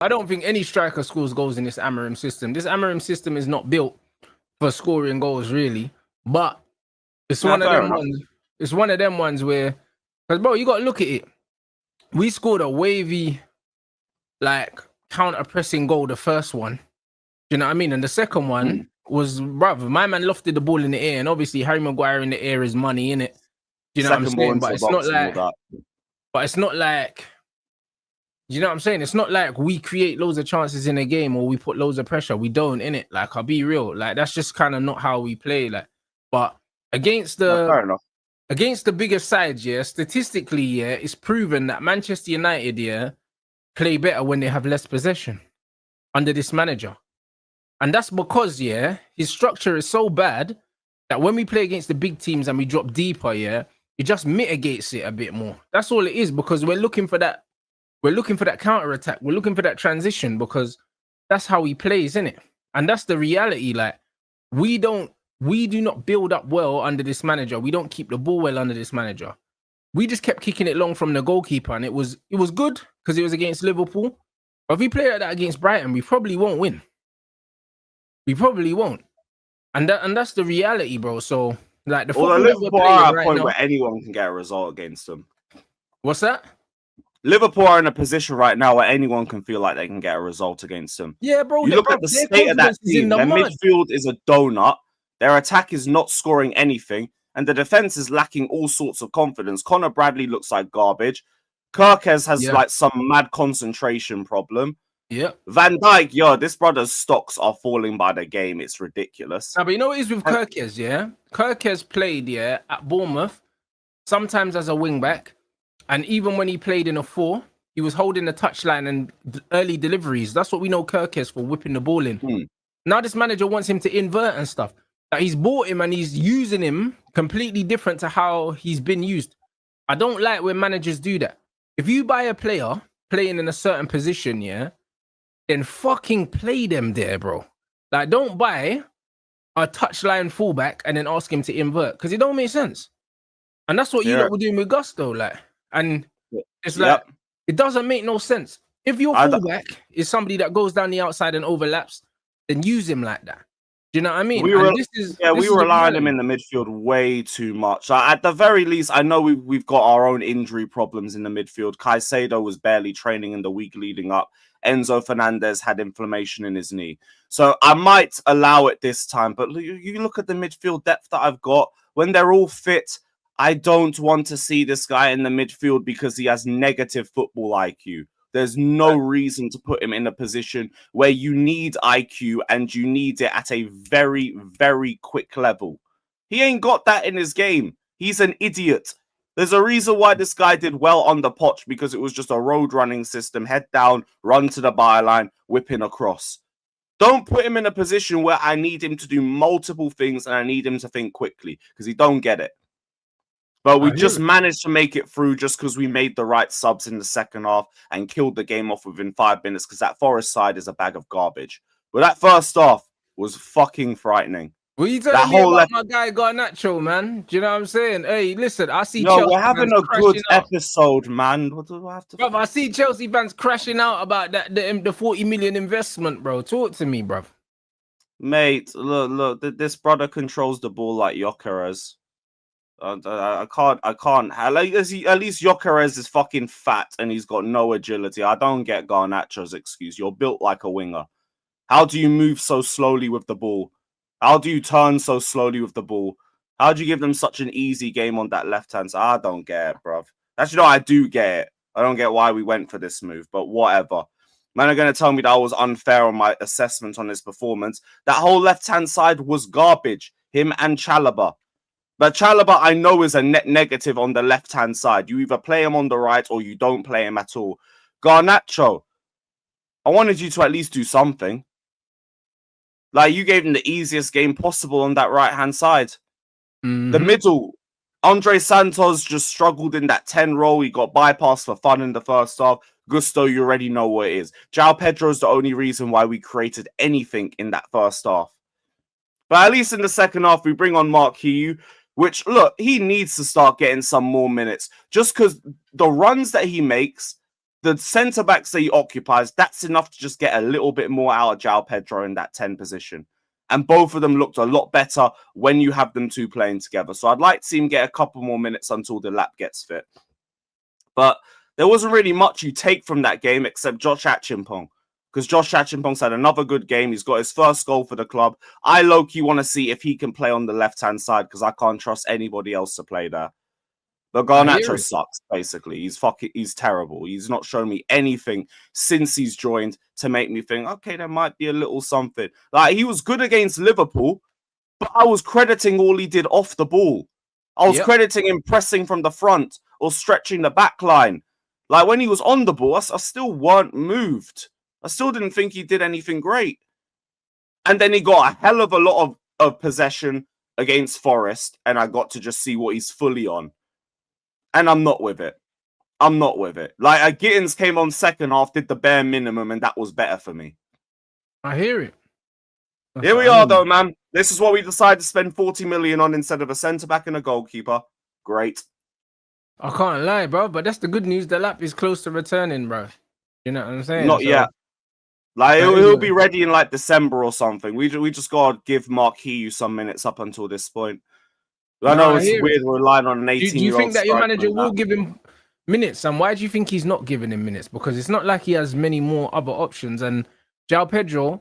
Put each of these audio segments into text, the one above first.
I don't think any striker scores goals in this Amorim system. This Amorim system is not built for scoring goals, really. But it's one of them ones. It's one of them ones where, because bro, you got to look at it. We scored a wavy, like counter pressing goal, the first one. Do you know what I mean? And the second one was, bruv, my man lofted the ball in the air, and obviously Harry Maguire in the air is money, innit? Do you know what I'm saying? But it's not like, you know what I'm saying? It's not like we create loads of chances in a game or we put loads of pressure. We don't, innit? Like, I'll be real. Like, that's just kind of not how we play. Like, but against the bigger sides, yeah, statistically, yeah, it's proven that Manchester United, yeah, play better when they have less possession under this manager. And that's because, yeah, his structure is so bad that when we play against the big teams and we drop deeper, yeah, it just mitigates it a bit more. That's all it is, because we're looking for that. We're looking for that counter attack. We're looking for that transition, because that's how he plays, isn't it? And that's the reality. Like, we do not build up well under this manager. We don't keep the ball well under this manager. We just kept kicking it long from the goalkeeper, and it was good because it was against Liverpool. But if we play like that against Brighton, we probably won't win. We probably won't. And that's the reality, bro. So, like, the football that we're playing at a right point now, where anyone can get a result against them. What's that? Liverpool are in a position right now where anyone can feel like they can get a result against them. Yeah, bro. You look at the state of that team. Their midfield is a donut. Their attack is not scoring anything. And the defense is lacking all sorts of confidence. Connor Bradley looks like garbage. Kirkes has like some mad concentration problem. Yeah. Van Dijk, this brother's stocks are falling by the game. It's ridiculous. But you know what it is with Kirkes, yeah? Kirkes played, at Bournemouth, sometimes as a wing-back. And even when he played in a 4, he was holding the touchline and early deliveries. That's what we know Kirkes for, whipping the ball in. Now this manager wants him to invert and stuff. Like, he's bought him and he's using him completely different to how he's been used. I don't like when managers do that. If you buy a player playing in a certain position, then fucking play them there, bro. Like, don't buy a touchline fullback and then ask him to invert, because it don't make sense. And that's what you lot were doing with Gusto, like. And it's like, it doesn't make no sense. If your fullback is somebody that goes down the outside and overlaps, then use him like that. Do you know what I mean? We rely on him in the midfield way too much. At the very least, I know we've got our own injury problems in the midfield. Caicedo was barely training in the week leading up. Enzo Fernandez had inflammation in his knee. So I might allow it this time. But you look at the midfield depth that I've got. When they're all fit, I don't want to see this guy in the midfield because he has negative football IQ. There's no reason to put him in a position where you need IQ and you need it at a very, very quick level. He ain't got that in his game. He's an idiot. There's a reason why this guy did well on the Poch, because it was just a road running system, head down, run to the byline, whipping across. Don't put him in a position where I need him to do multiple things and I need him to think quickly, because he don't get it. But we just managed to make it through just because we made the right subs in the second half and killed the game off within 5 minutes, because that Forest side is a bag of garbage. But that first half was fucking frightening. What are you telling me about my guy Garnacho, man? Do you know what I'm saying? Hey, listen, I see Chelsea we're having a good episode, man. What do I have to... Bro, I see Chelsea fans crashing out about that the 40 million investment, bro. Talk to me, bro. Mate, look, this brother controls the ball like Gyökeres. I can't. At least Gyökeres is fucking fat and he's got no agility. I don't get Garnacho's excuse. You're built like a winger. How do you move so slowly with the ball? How do you turn so slowly with the ball? How do you give them such an easy game on that left-hand side? I don't get it, bruv. Actually, no, I do get it. I don't get why we went for this move, but whatever. Man are going to tell me that I was unfair on my assessment on his performance. That whole left-hand side was garbage. Him and Chalobah. But Chalobah, I know, is a net negative on the left-hand side. You either play him on the right or you don't play him at all. Garnacho, I wanted you to at least do something. Like, you gave him the easiest game possible on that right-hand side. The middle, Andre Santos just struggled in that 10 role. He got bypassed for fun in the first half. Gusto, you already know what it is. João Pedro is the only reason why we created anything in that first half. But at least in the second half, we bring on Mark Hugh, which, look, he needs to start getting some more minutes. Just because the runs that he makes the centre backs that he occupies, that's enough to just get a little bit more out of João Pedro in that 10 position. And both of them looked a lot better when you have them two playing together. So I'd like to see him get a couple more minutes until the lap gets fit. But there wasn't really much you take from that game except Josh Achimpong. Because Josh Achimpong's had another good game. He's got his first goal for the club. I low-key want to see if he can play on the left-hand side because I can't trust anybody else to play there. But Garnacho sucks, basically. He's terrible. He's not shown me anything since he's joined to make me think, okay, there might be a little something. Like, he was good against Liverpool, but I was crediting all he did off the ball. I was crediting him pressing from the front or stretching the back line. Like, when he was on the ball, I still weren't moved. I still didn't think he did anything great. And then he got a hell of a lot of possession against Forest, and I got to just see what he's fully on. And I'm not with it. I'm not with it. Like, Gittins came on second half, did the bare minimum, and that was better for me. I hear it. Here we are, though, man. This is what we decided to spend 40 million on instead of a centre-back and a goalkeeper. Great. I can't lie, bro, but that's the good news. The lap is close to returning, bro. You know what I'm saying? Not yet. Like, he'll be ready in, like, December or something. We just got to give Marquinhos some minutes up until this point. I know it's weird we're relying on an 18-year-old. Do you think that your manager will give him minutes? And why do you think he's not giving him minutes? Because it's not like he has many more other options. And João Pedro,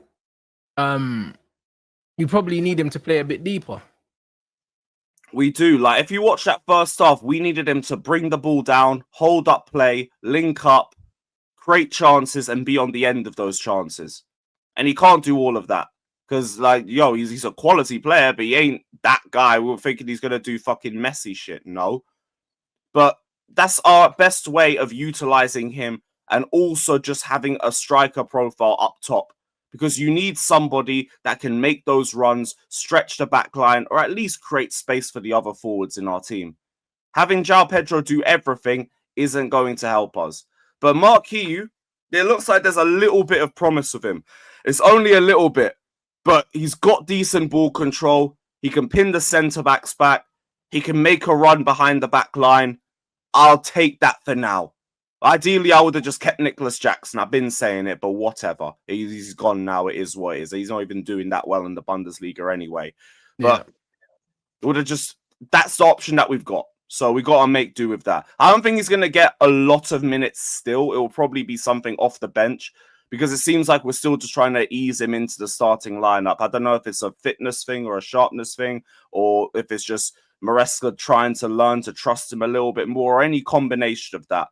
you probably need him to play a bit deeper. We do. Like, if you watch that first half, we needed him to bring the ball down, hold up play, link up, create chances, and be on the end of those chances. And he can't do all of that. Because, like, he's a quality player, but he ain't that guy. We were thinking he's going to do fucking Messi shit. No. But that's our best way of utilizing him and also just having a striker profile up top. Because you need somebody that can make those runs, stretch the back line, or at least create space for the other forwards in our team. Having João Pedro do everything isn't going to help us. But Marquinhos, it looks like there's a little bit of promise with him. It's only a little bit. But he's got decent ball control. He can pin the centre-backs back. He can make a run behind the back line. I'll take that for now. Ideally, I would have just kept Nicholas Jackson. I've been saying it, but whatever. He's gone now. It is what it is. He's not even doing that well in the Bundesliga anyway. But it would have just... That's the option that we've got. So we got to make do with that. I don't think he's going to get a lot of minutes still. It will probably be something off the bench. Because it seems like we're still just trying to ease him into the starting lineup. I don't know if it's a fitness thing or a sharpness thing, or if it's just Maresca trying to learn to trust him a little bit more, or any combination of that.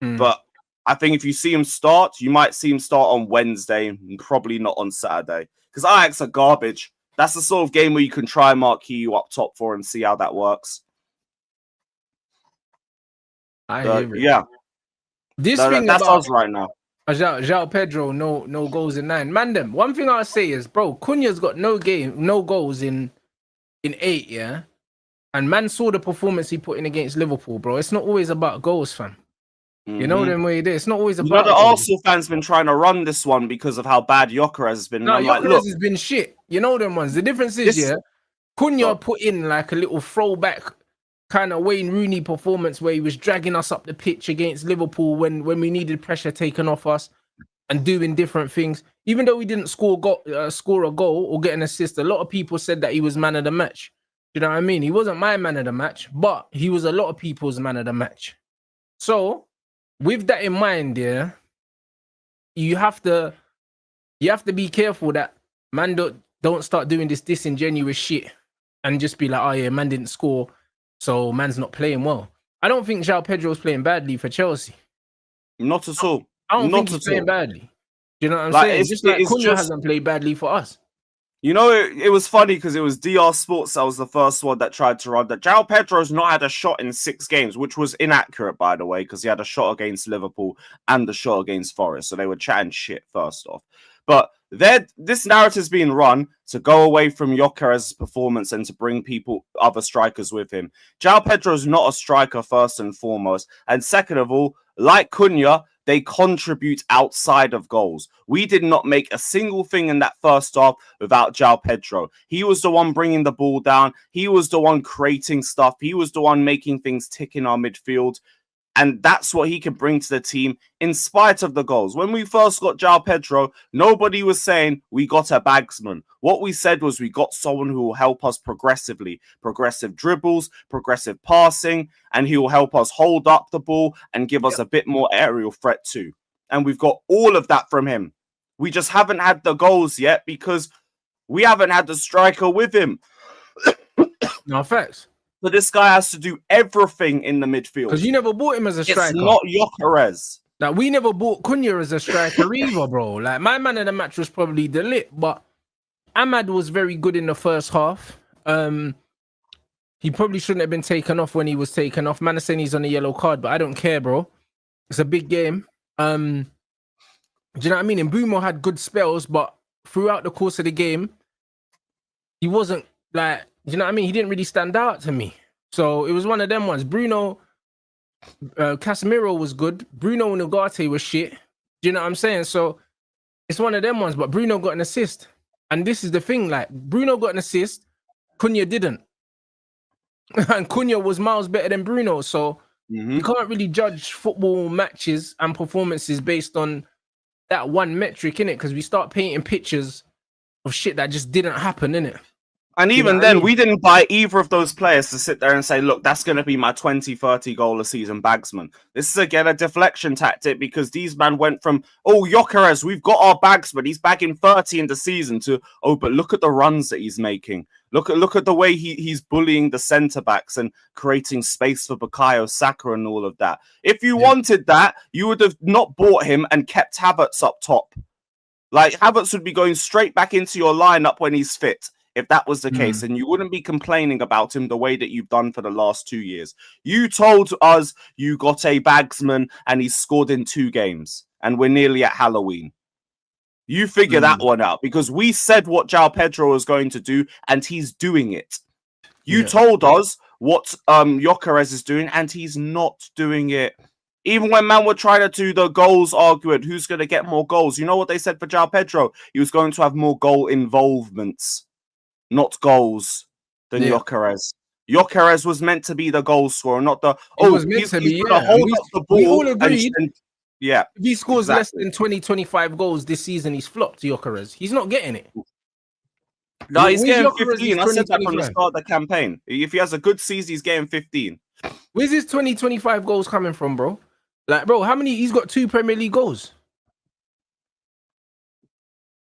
But I think if you see him start, you might see him start on Wednesday, and probably not on Saturday. Because Ajax are garbage. That's the sort of game where you can try Marquinhos up top for and see how that works. Yeah. That's us right now. João Pedro, no goals in 9. Man, one thing I'll say is, bro, Cunha's got no goals in 8, yeah? And man saw the performance he put in against Liverpool, bro. It's not always about goals, fam. You know them way it is. It's not always about the Arsenal fans been trying to run this one because of how bad Gyökeres has been. No, Gyökeres has been shit. You know them ones. The difference is, Cunha put in like a little throwback kind of Wayne Rooney performance where he was dragging us up the pitch against Liverpool when we needed pressure taken off us and doing different things. Even though we didn't score a goal or get an assist, a lot of people said that he was man of the match. You know what I mean? He wasn't my man of the match, but he was a lot of people's man of the match. So with that in mind, you have to be careful that man don't start doing this disingenuous shit and just be like, oh yeah, man didn't score, so man's not playing well. I don't think João Pedro's playing badly for Chelsea. Not at all. I don't think he's playing badly. You know what I'm saying? Just like Cunha hasn't played badly for us. You know, it was funny because it was DR Sports that was the first one that tried to run that. João Pedro's not had a shot in 6 games, which was inaccurate, by the way, because he had a shot against Liverpool and the shot against Forest. So they were chatting shit first off. But this narrative's being run to go away from Gyökeres' performance and to bring other strikers with him. João Pedro's not a striker, first and foremost. And second of all, like Cunha, they contribute outside of goals. We did not make a single thing in that first half without João Pedro. He was the one bringing the ball down. He was the one creating stuff. He was the one making things tick in our midfield. And that's what he can bring to the team in spite of the goals. When we first got João Pedro, nobody was saying we got a bagsman. What we said was we got someone who will help us progressively. Progressive dribbles, progressive passing, and he will help us hold up the ball and give us a bit more aerial threat too. And we've got all of that from him. We just haven't had the goals yet because we haven't had the striker with him. No, facts. But this guy has to do everything in the midfield. Because you never bought him as a striker. It's not Gyökeres. Like, we never bought Cunha as a striker either, bro. Like, my man of the match was probably De Ligt, but Ahmad was very good in the first half. He probably shouldn't have been taken off when he was taken off. Man is saying he's on a yellow card, but I don't care, bro. It's a big game. Do you know what I mean? And Mbeumo had good spells, but throughout the course of the game, he wasn't like, you know what I mean? He didn't really stand out to me. So it was one of them ones. Bruno, Casemiro was good. Bruno and Ugarte was shit. Do you know what I'm saying? So it's one of them ones, but Bruno got an assist. And this is the thing, like, Bruno got an assist, Cunha didn't. And Cunha was miles better than Bruno. So you can't really judge football matches and performances based on that one metric, innit? Because we start painting pictures of shit that just didn't happen, innit? And even then, we didn't buy either of those players to sit there and say, look, that's going to be my 20, 30 goal a season bagsman. This is, again, a deflection tactic because these men went from, oh, Gyökeres, we've got our bagsman. He's bagging 30 in the season to, oh, but look at the runs that he's making. Look at the way he's bullying the centre-backs and creating space for Bukayo Saka and all of that. If you wanted that, you would have not bought him and kept Havertz up top. Like, Havertz would be going straight back into your lineup when he's fit. If that was the case, and you wouldn't be complaining about him the way that you've done for the last 2 years. You told us you got a bagsman and he's scored in 2 games and we're nearly at Halloween. You figure that one out because we said what João Pedro was going to do and he's doing it. You told us what Gyökeres is doing and he's not doing it. Even when man were trying to do the goals argument, who's going to get more goals? You know what they said for João Pedro? He was going to have more goal involvements. Not goals than Gyökeres. Gyökeres was meant to be the goal scorer, not the he's going to hold up the ball. We all agreed. If he scores less than 20, 25 goals this season, he's flopped, Gyökeres. He's not getting it. No, he's getting 15. I said that from the start of the campaign. If he has a good season, he's getting 15. Where's his 20, 25 goals coming from, bro? Like, bro, how many? He's got 2 Premier League goals.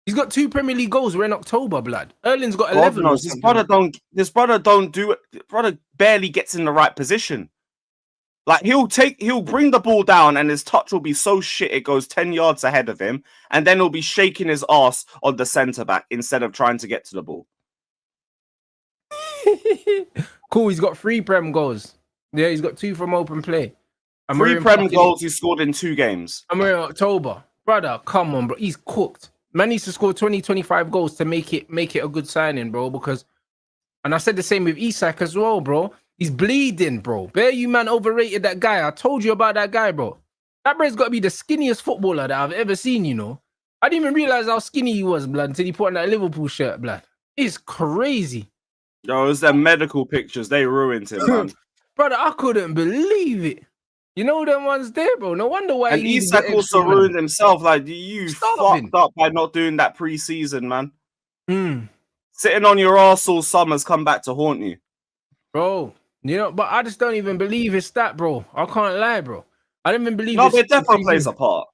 He's got 2 Premier League goals. We're in October, blood. Erling's got 11. Knows, his brother don't do it. His brother barely gets in the right position. Like he'll bring the ball down and his touch will be so shit it goes 10 yards ahead of him, and then he'll be shaking his ass on the centre back instead of trying to get to the ball. Cool. He's got 3 Prem goals. Yeah, he's got 2 from open play. 3 Prem goals he scored in 2 games. And we're in October, brother. Come on, bro. He's cooked. Man needs to score 20, 25 goals to make it a good signing, bro. Because, and I said the same with Isak as well, bro. He's bleeding, bro. Bear you man overrated that guy. I told you about that guy, bro. That bro's got to be the skinniest footballer that I've ever seen, you know. I didn't even realize how skinny he was, blood, until he put on that Liverpool shirt, blood. It's crazy. Yo, it was their medical pictures. They ruined him, man. Brother, I couldn't believe it. You know them ones there, bro. No wonder why. And Isak also ruined himself. Like, you fucked up by not doing that pre-season, man. Sitting on your arse all summer's come back to haunt you. Bro, you know, but I just don't even believe his stat, bro. I can't lie, bro. I don't even believe it definitely plays a part.